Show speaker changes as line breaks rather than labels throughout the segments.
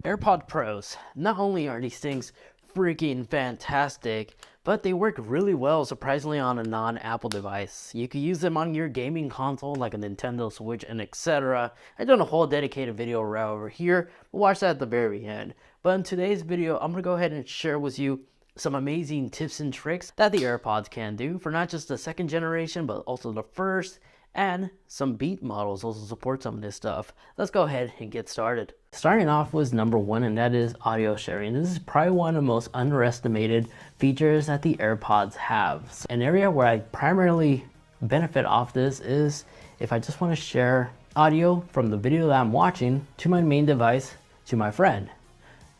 AirPod Pros. Not only are these things freaking fantastic, but they work really well, surprisingly, on a non-Apple device. You can use them on your gaming console like a Nintendo Switch and etc. I've done a whole dedicated video right over here, but watch that at the very end. But in today's video, I'm going to go ahead and share with you some amazing tips and tricks that the AirPods can do for not just the second generation, but also the first, and some Beat models also support some of this stuff. Let's go ahead and get started. Starting off with number one, and that is audio sharing. This is probably one of the most underestimated features that the AirPods have. An area where I primarily benefit off this is if I just want to share audio from the video that I'm watching to my main device to my friend.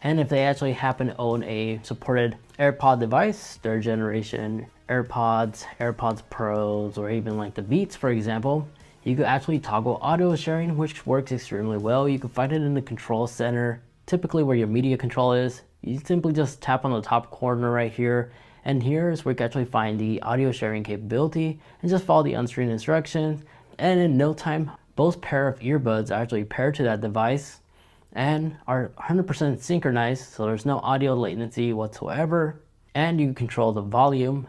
And if they actually happen to own a supported AirPod device, third generation AirPods, AirPods Pros, or even like the Beats, for example, you could actually toggle audio sharing, which works extremely well. You can find it in the control center, typically where your media control is. You simply just tap on the top corner right here, and here is where you can actually find the audio sharing capability and just follow the on-screen instructions. And in no time, both pair of earbuds are actually paired to that device and are 100% synchronized, so there's no audio latency whatsoever, and you can control the volume.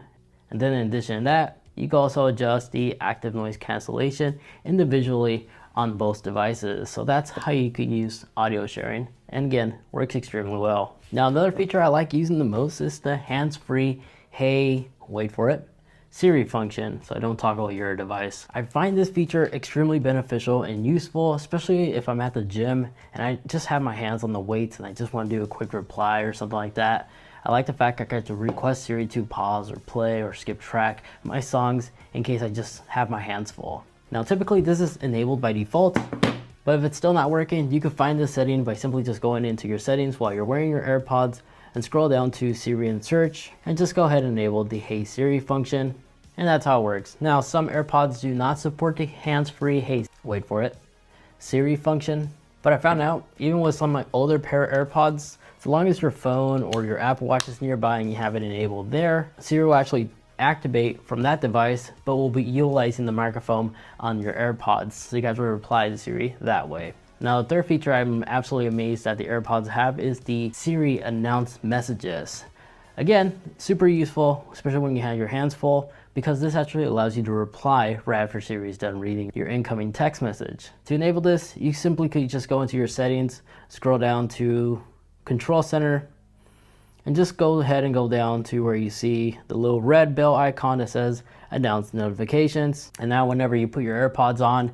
And then in addition to that, you can also adjust the active noise cancellation individually on both devices. So that's how you can use audio sharing, and again, works extremely well. Now another feature I like using the most is the hands-free, hey, wait for it, Siri function, so I don't toggle your device. I find this feature extremely beneficial and useful, especially if I'm at the gym and I just have my hands on the weights and I just want to do a quick reply or something like that. I like the fact I get to request Siri to pause or play or skip track my songs in case I just have my hands full. Now typically this is enabled by default, but if it's still not working, you can find this setting by simply just going into your settings while you're wearing your AirPods and scroll down to Siri and search, and just go ahead and enable the Hey Siri function, and that's how it works. Now some AirPods do not support the hands-free Hey, wait for it, Siri function, but I found out even with some of my older pair of AirPods, as long as your phone or your Apple Watch is nearby and you have it enabled there, Siri will actually activate from that device, but will be utilizing the microphone on your AirPods, so you guys will reply to Siri that way. Now the third feature I'm absolutely amazed that the AirPods have is the Siri announced messages. Again, super useful, especially when you have your hands full, because this actually allows you to reply right after Siri is done reading your incoming text message. To enable this, you simply could just go into your settings, scroll down to Control Center, and just go ahead and go down to where you see the little red bell icon that says Announce Notifications. And now whenever you put your AirPods on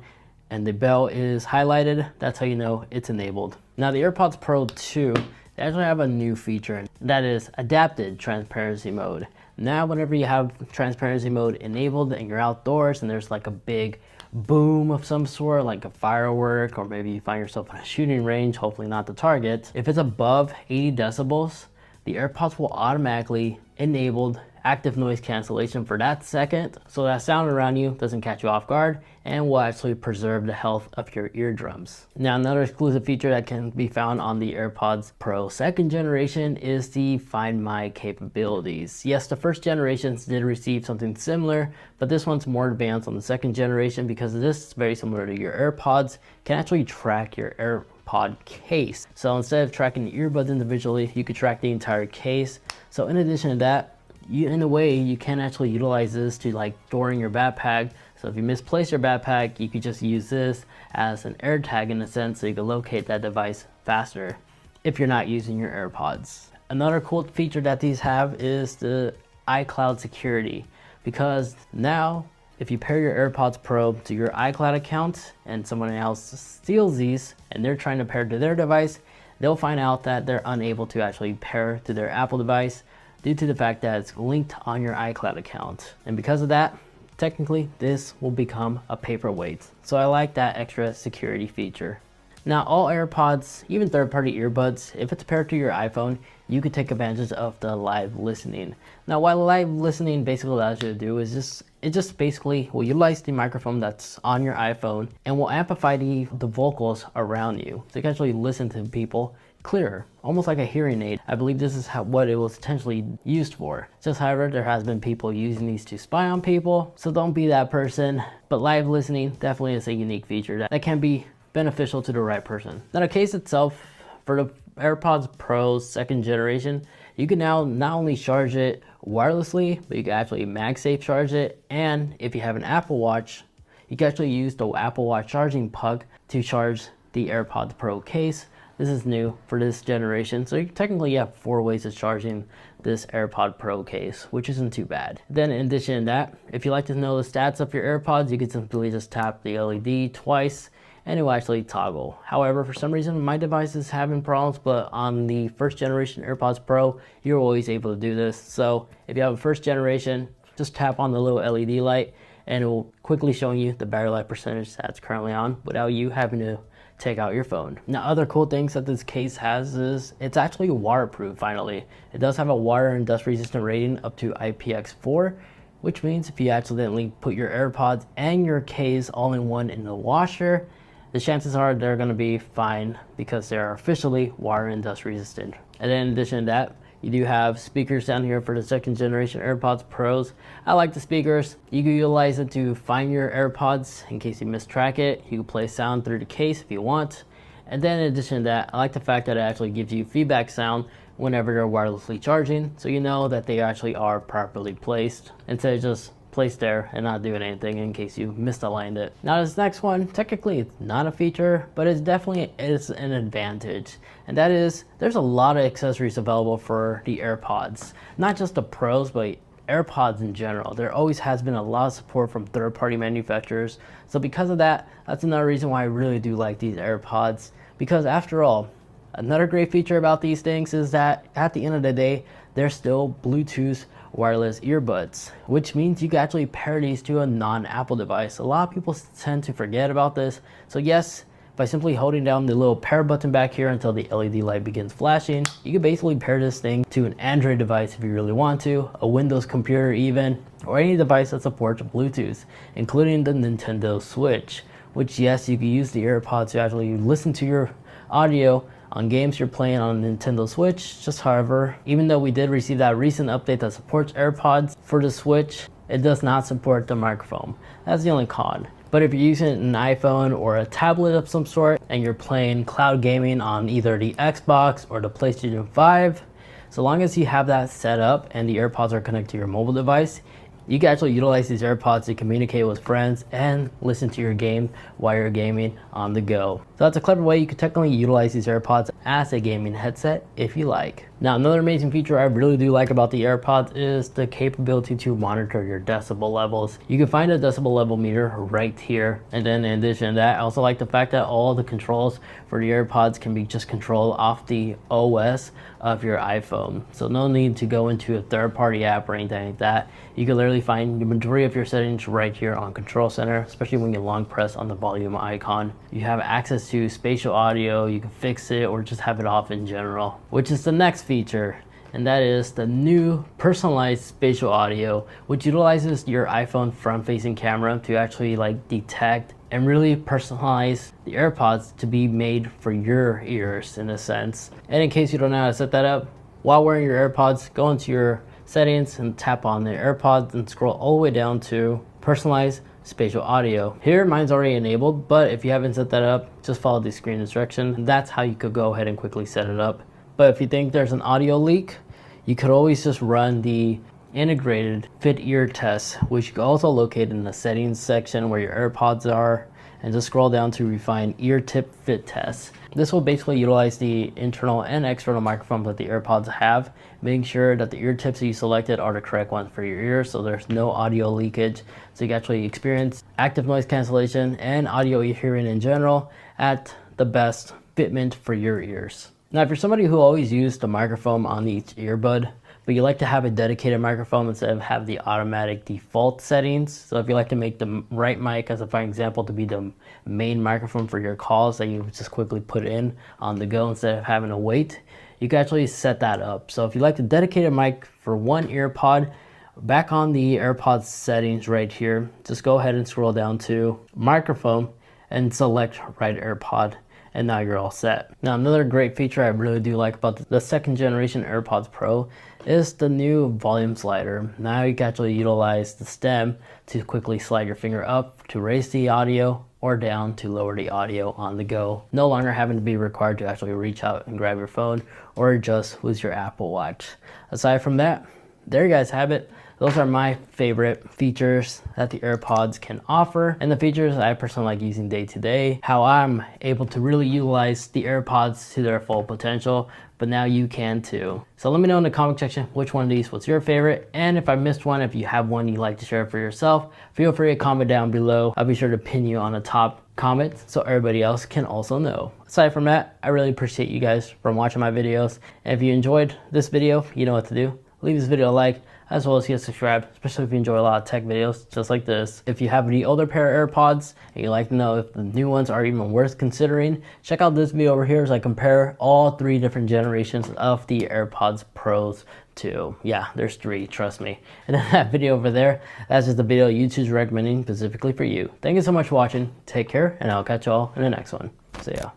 and the bell is highlighted, that's how you know it's enabled. Now the AirPods Pro 2, they actually have a new feature, and that is adapted transparency mode. Now whenever you have transparency mode enabled and you're outdoors and there's like a big boom of some sort, like a firework, or maybe you find yourself in a shooting range, hopefully not the target, if it's above 80 decibels, the AirPods will automatically enable active noise cancellation for that second, so that sound around you doesn't catch you off guard and will actually preserve the health of your eardrums. Now another exclusive feature that can be found on the AirPods Pro second generation is the Find My capabilities. Yes, the first generations did receive something similar, but this one's more advanced on the second generation because this is very similar to your AirPods, can actually track your AirPod case. So instead of tracking the earbuds individually, you could track the entire case. So in addition to that, in a way, you can actually utilize this to like storing your backpack. So if you misplace your backpack, you could just use this as an air tag in a sense, so you can locate that device faster if you're not using your AirPods. Another cool feature that these have is the iCloud security, because now if you pair your AirPods Pro to your iCloud account and someone else steals these and they're trying to pair to their device, they'll find out that they're unable to actually pair to their Apple device due to the fact that it's linked on your iCloud account. And because of that, technically this will become a paperweight. So I like that extra security feature. Now all AirPods, even third-party earbuds, if it's paired to your iPhone, you could take advantage of the live listening. Now what live listening basically allows you to do is it just basically will utilize the microphone that's on your iPhone and will amplify the vocals around you. So you can actually listen to people clearer, almost like a hearing aid. I believe this is what it was potentially used for. Just however, there has been people using these to spy on people, so don't be that person. But live listening definitely is a unique feature that can be beneficial to the right person. Now the case itself, for the AirPods Pro 2nd generation, you can now not only charge it wirelessly, but you can actually MagSafe charge it. And if you have an Apple Watch, you can actually use the Apple Watch charging puck to charge the AirPods Pro case. This is new for this generation, so you technically have 4 ways of charging this AirPod Pro case, which isn't too bad. Then in addition to that, if you like to know the stats of your AirPods, you can simply just tap the LED twice and it will actually toggle. However, for some reason my device is having problems, but on the 1st generation AirPods Pro, you're always able to do this. So if you have a 1st generation, just tap on the little LED light and it will quickly show you the battery life percentage that's currently on without you having to take out your phone. Now, other cool things that this case has is it's actually waterproof finally. It does have a water and dust resistant rating up to IPX4, which means if you accidentally put your AirPods and your case all in one in the washer, the chances are they're gonna be fine because they're officially water and dust resistant. And then in addition to that, you do have speakers down here for the 2nd generation AirPods Pros. I like the speakers. You can utilize it to find your AirPods in case you mistrack it. You can play sound through the case if you want. And then in addition to that, I like the fact that it actually gives you feedback sound whenever you're wirelessly charging, so you know that they actually are properly placed instead of just placed there and not doing anything in case you misaligned it. Now this next one, technically it's not a feature, but it definitely is an advantage. And that is, there's a lot of accessories available for the AirPods. Not just the Pros, but AirPods in general. There always has been a lot of support from third-party manufacturers. So because of that, that's another reason why I really do like these AirPods. Because after all, another great feature about these things is that at the end of the day, they're still Bluetooth wireless earbuds, which means you can actually pair these to a non-Apple device. A lot of people tend to forget about this. So yes, by simply holding down the little pair button back here until the LED light begins flashing, you can basically pair this thing to an Android device if you really want to, a Windows computer even, or any device that supports Bluetooth, including the Nintendo Switch, which yes, you can use the AirPods to actually listen to your audio on games you're playing on Nintendo Switch. Just however, even though we did receive that recent update that supports AirPods for the Switch, it does not support the microphone. That's the only con. But if you're using an iPhone or a tablet of some sort and you're playing cloud gaming on either the Xbox or the PlayStation 5, so long as you have that set up and the AirPods are connected to your mobile device, you can actually utilize these AirPods to communicate with friends and listen to your game while you're gaming on the go. So that's a clever way you could technically utilize these AirPods as a gaming headset if you like. Now, another amazing feature I really do like about the AirPods is the capability to monitor your decibel levels. You can find a decibel level meter right here. And then in addition to that, I also like the fact that all the controls for the AirPods can be just controlled off the OS of your iPhone. So no need to go into a third-party app or anything like that. You can literally find the majority of your settings right here on Control Center, especially when you long press on the volume icon. You have access to spatial audio, you can fix it or just have it off in general, which is the next feature, and that is the new personalized spatial audio, which utilizes your iPhone front-facing camera to actually detect and really personalize the AirPods to be made for your ears in a sense. And in case you don't know how to set that up, while wearing your AirPods, go into your settings and tap on the AirPods and scroll all the way down to personalized spatial audio. Here, mine's already enabled, but if you haven't set that up, just follow the screen instruction. That's how you could go ahead and quickly set it up. But if you think there's an audio leak, you could always just run the integrated fit ear test, which you can also locate in the settings section where your AirPods are, and just scroll down to refine ear tip fit test. This will basically utilize the internal and external microphones that the AirPods have, making sure that the ear tips that you selected are the correct ones for your ears, so there's no audio leakage. So you can actually experience active noise cancellation and audio hearing in general at the best fitment for your ears. Now, if you're somebody who always used the microphone on each earbud, but you like to have a dedicated microphone instead of have the automatic default settings. So if you like to make the right mic, as a fine example, to be the main microphone for your calls that you just quickly put in on the go instead of having to wait, you can actually set that up. So if you like the dedicated mic for one ear pod, back on the AirPods settings right here, just go ahead and scroll down to microphone and select right AirPod. And now you're all set. Now, another great feature I really do like about the 2nd generation AirPods Pro is the new volume slider. Now you can actually utilize the stem to quickly slide your finger up to raise the audio or down to lower the audio on the go, no longer having to be required to actually reach out and grab your phone or adjust with your Apple Watch. Aside from that, there you guys have it. Those are my favorite features that the AirPods can offer, and the features I personally like using day to day, how I'm able to really utilize the AirPods to their full potential, but now you can too. So let me know in the comment section which one of these was your favorite, and if I missed one, if you have one you'd like to share for yourself, feel free to comment down below. I'll be sure to pin you on the top comment so everybody else can also know. Aside from that, I really appreciate you guys from watching my videos, and if you enjoyed this video, you know what to do. Leave this video a like, as well as get subscribed, especially if you enjoy a lot of tech videos just like this. If you have the older pair of AirPods and you'd like to know if the new ones are even worth considering, check out this video over here as I compare all 3 different generations of the AirPods Pros too. Yeah, there's 3, trust me. And then that video over there, that's just the video YouTube's recommending specifically for you. Thank you so much for watching. Take care, and I'll catch y'all in the next one. See ya.